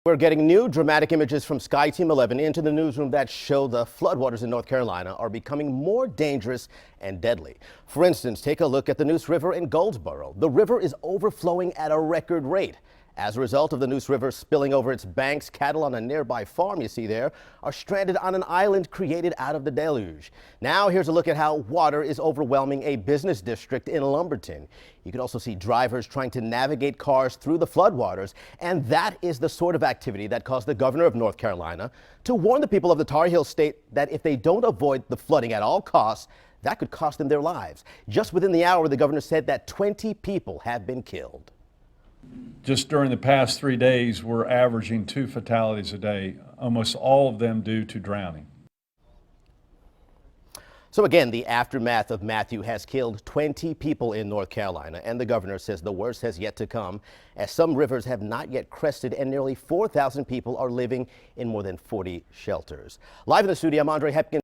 We're getting new dramatic images from Sky Team 11 into the newsroom that show the floodwaters in North Carolina are becoming more dangerous and deadly. For instance, take a look at the Neuse River in Goldsboro. The river is overflowing at a record rate. As a result of the Neuse River spilling over its banks, cattle on a nearby farm you see there are stranded on an island created out of the deluge. Now here's a look at how water is overwhelming a business district in Lumberton. You can also see drivers trying to navigate cars through the floodwaters, and that is the sort of activity that caused the governor of North Carolina to warn the people of the Tar Heel state that if they don't avoid the flooding at all costs, that could cost them their lives. Just within the hour, the governor said that 20 people have been killed. Just during the past 3 days, we're averaging 2 fatalities a day, almost all of them due to drowning. So again, the aftermath of Matthew has killed 20 people in North Carolina, and the governor says the worst has yet to come, as some rivers have not yet crested and nearly 4,000 people are living in more than 40 shelters. Live in the studio, I'm Andre Hepkins.